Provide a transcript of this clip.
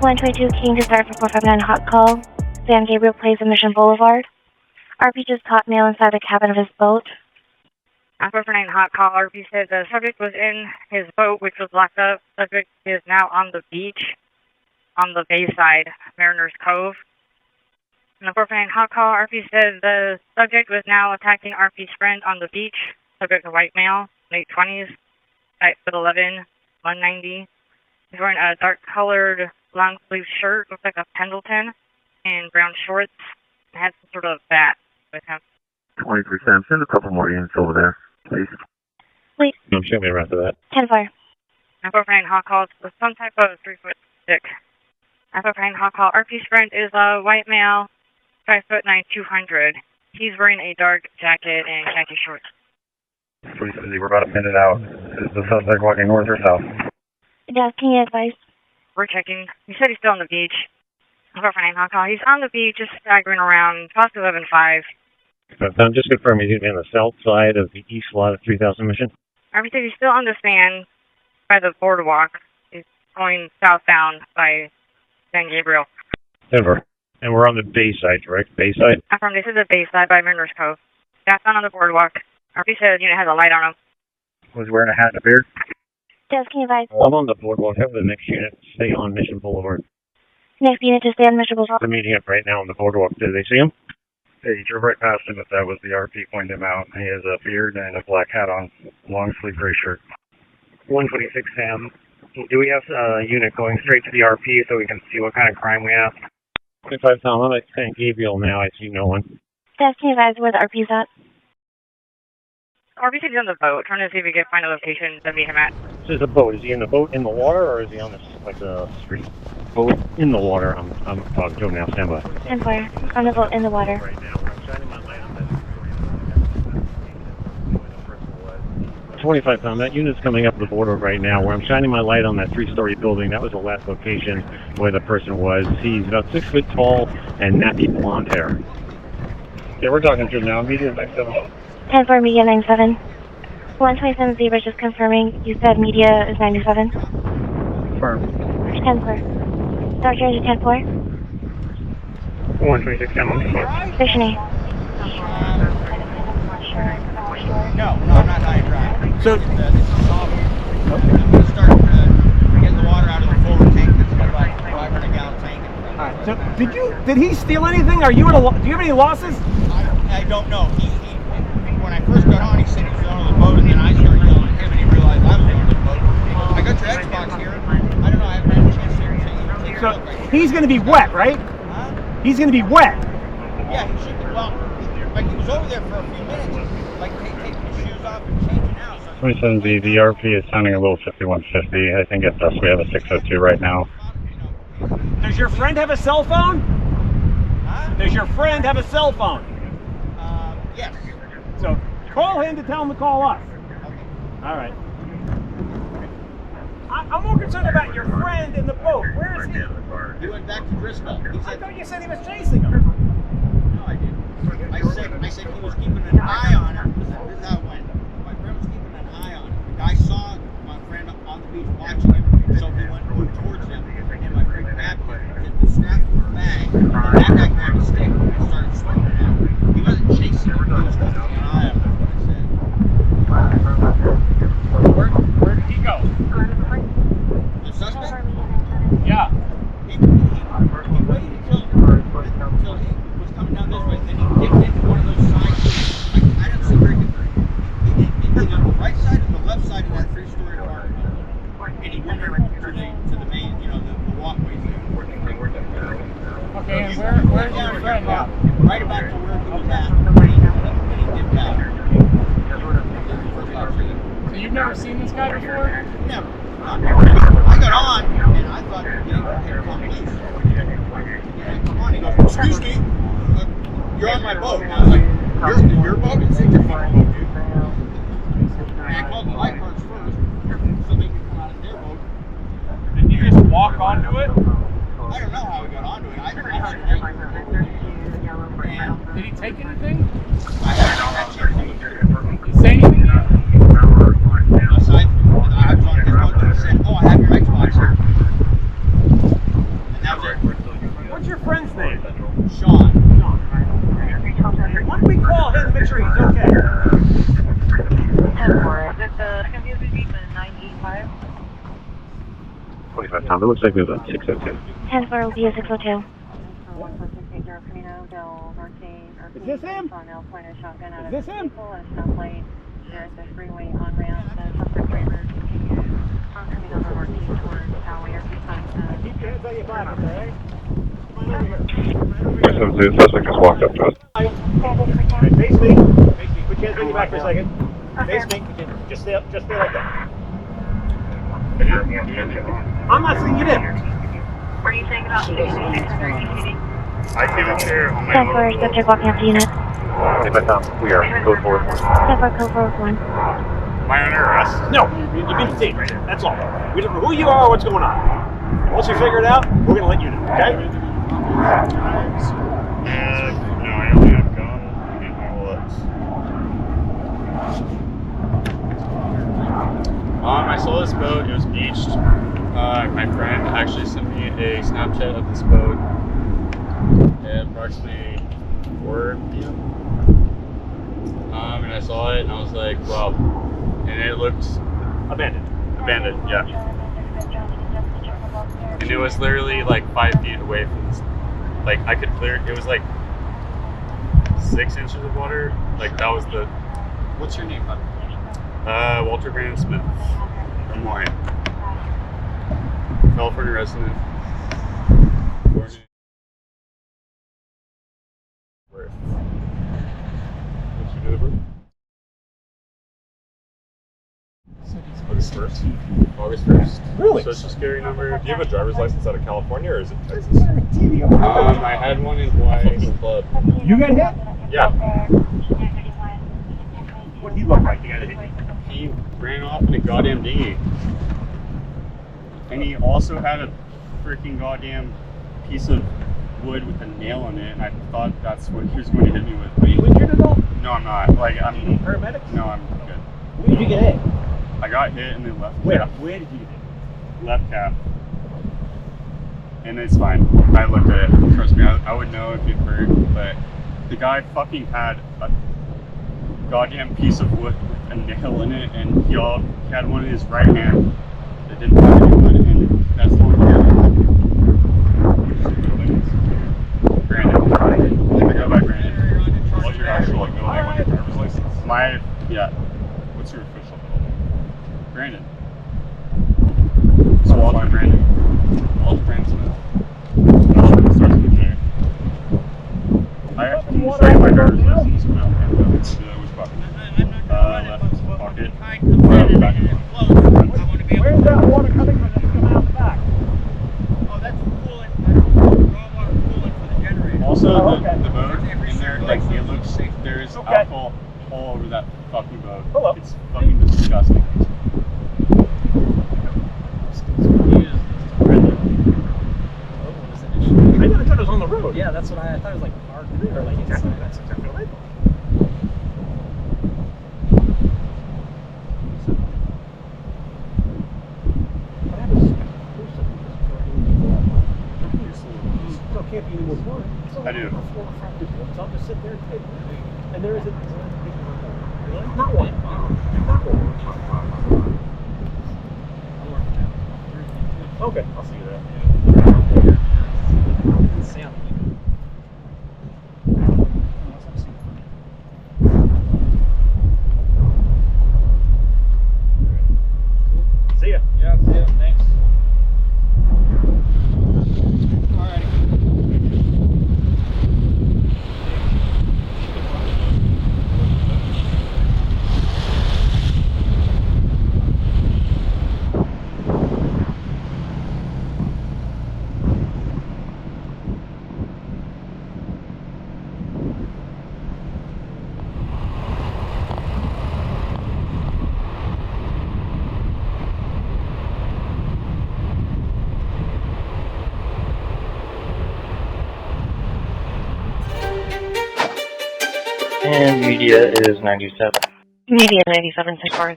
122 King Desire for 459 hot call. San Gabriel plays in Mission Boulevard. RP just caught male inside the cabin of his boat. 459 hot call. RP said the subject was in his boat, which was locked up. Subject is now on the beach on the Bayside, Mariners Cove. And the 459 hot call. RP said the subject was now attacking RP's friend on the beach. Subject a white male, late 20s, height 11, 190. He's wearing a dark-colored long-sleeve shirt, looks like a Pendleton, and brown shorts, and had some sort of bat with him. 23 Sam, send a couple more units over there, please. Please. No, show me around to that. 10-4. 459 hot call with some type of 3-foot stick. 459 hot call. RP's friend is a white male, 5'9", 200. He's wearing a dark jacket and khaki shorts. 350, we're about a minute out. Is the suspect walking north or south? Yeah, can you advise? We're checking. He said he's still on the beach. 459 hot call. He's on the beach, just staggering around, possibly 11.5. Just confirm he's going to be on the south side of the east lot of 3000 Mission. RP said he's still on the sand by the boardwalk. He's going southbound by San Gabriel. Denver. And we're on the Bayside, correct? Bayside? This is the Bayside by Mariners Cove. Southbound on the boardwalk. RP said the unit has a light on him. Was he wearing a hat and a beard? Yes, can you advise? I'm on the boardwalk. Have the next unit stay on Mission Boulevard. Next unit to stay on Mission Boulevard. They're meeting up right now on the boardwalk. Did they see him? Hey, he drove right past him, if that was the RP pointed him out. He has a beard and a black hat on, long sleeve gray shirt. 126 Sam, do we have a unit going straight to the RP so we can see what kind of crime we have? 25 Tom, I'm at St. Gabriel now. I see no one. Yes, can you advise where the RP's at? RP said he's on the boat, trying to see if we can find a location to meet him at. This is a boat. Is he in the boat in the water, or is he on the street? Boat in the water. I'm talking to him now. Stand by. 10-4. On the boat in the water. Right now, I'm shining my light on that 25 pound. That unit's coming up the border right now, where I'm shining my light on that 3-story building. That was the last location where the person was. He's about 6 foot tall and nappy blonde hair. Yeah, we're talking to him now. Media 97. 10-4, media 97. 127 Zebra just confirming. You said media is 97. Confirmed. 10-4. Dr. 10-4. 126 Sam. Station A. No, I'm not high drive. So, I'm going to start getting the water out of the forward tank. It's got about a 500-gallon tank. Alright, so did he steal anything? Are you do you have any losses? I don't know. He when I first got on, he said he was on the boat, and then I started yelling at him, and he realized I was on the boat. He goes, I got your Xbox here. I don't know. I haven't had a chance to take a So look. he's going to be wet, right? Huh? He's going to be wet. Yeah, he should be. Well, like he was over there for a few minutes, like taking his shoes off and changing out. So 27Z, the RP is sounding a little 5150. I think it's us. We have a 602 right now. Does your friend have a cell phone? Huh? Does your friend have a cell phone? Yes. So call him to tell him to call us. Okay. All right. I'm more concerned about your friend in the boat. Where is he? He went back to Driscoll. He I said, thought you said he was chasing him. no, I didn't. I said he was keeping an eye on him. This is how it went. My friend was keeping an eye on him. The guy saw my friend on the beach watching him, so he moved towards him, and my friend grabbed him, hit the strap of the bag, and that guy grabbed a stick and started swinging it at him. He wasn't chasing him, he was keeping an eye on him, is what I said. Where did he go? The suspect? Yeah. He waited until he was coming down this way, then he dipped into one of those side streets. I didn't see very good. Either on the right side or the left side of that 3-story apartment. And he went to the main, the walkways there. Okay, and where's your friend now? Right about to where he was at. And he dipped out. So you've never seen this guy before? Never. I got on, and I thought, hey, come please. Yeah, come on. He goes, excuse me, you're on my boat. And I was like, your boat? It's your boat, dude. And I called the lifeguards first, so they could come out of their boat. Did you just walk onto it? I don't know how we got onto it. I and Did he take anything? I haven't had a chance to Did he say anything yet? aside from I was on his boat and he said, oh, I have your Xbox here. And 25 pound. It looks like we have a 602. 10-4 will be a 602. Is this him? Is this him? There's a freeway on ramp. The suspect driver continues coming over northeast towards Poway or beside Keep your hands on your back, okay? 602, suspect just walked up to us. Face me. Put your hands on your back for a second. Face me. Just stay like that. I'm not seeing you there. Were you saying about 66 or ECD? I came up here on my 10-4, subject walking up to unit. 25 pound. We are code 4. 10-4, code 401. Am I under arrest? No, you've been detained. That's all. We don't know who you are or what's going on. Once we figure it out, we're going to let you know, okay? No, I only have gun and my wallets. I saw this boat. It was beached. My friend actually sent me a Snapchat of this boat at approximately 4 p.m. And I saw it and I was like, wow. And it looked Abandoned. abandoned, yeah. And it was literally like 5 feet away from this. Like I could clear it was like 6 inches of water. Like that was the. What's your name, bud? Walter Brandon Smith from Wine. California resident. Born in Worth. What's your date of birth? August 1st. August 1st. Really? Social security number. Do you have a driver's license out of California or is it Texas? I had one in Hawaii club. You got hit? Yeah. What did he look like? You got hit? He ran off in a goddamn dinghy. And he also had a freaking goddamn piece of wood with a nail in it, and I thought that's what he was going to hit me with. Are you injured at all? No, I'm not. Like, You need paramedics? No, I'm good. Where did you get hit? I got hit in the left Where? calf. Where did you get hit? Left calf. And it's fine. I looked at it. Trust me, I would know if it hurt, but the guy fucking had a goddamn piece of wood with a nail in it, and he had one in his right hand that didn't have anyone, and that's the one here. Brandon. I go by Brandon. What's your actual middle name on your driver's license? Yeah. What's your official middle name? Brandon. So Walter Brandon. Walter Brandon Smith. Starts with a J. I can show you my driver's license. Which pocket? Left pocket. Back. Where's that water coming from? That's coming out the back. Oh, that's coolant. That's raw water coolant for the generator. Also, Oh, okay. the boat in there, like it looks, there's Okay. alcohol all over that fucking boat. Hello. It's fucking disgusting. I never thought it was on the road. Yeah, that's what I thought it was like parked or like Exactly. inside. That's exactly what I thought. What happens? There can't be any more water. I do. So I'll just sit there and take it. And there isn't. Really? Not one. Not one. Okay, I'll see you there. Sam. See ya. Yeah, see ya. Thanks. And media is 97. Media 97, 6-4.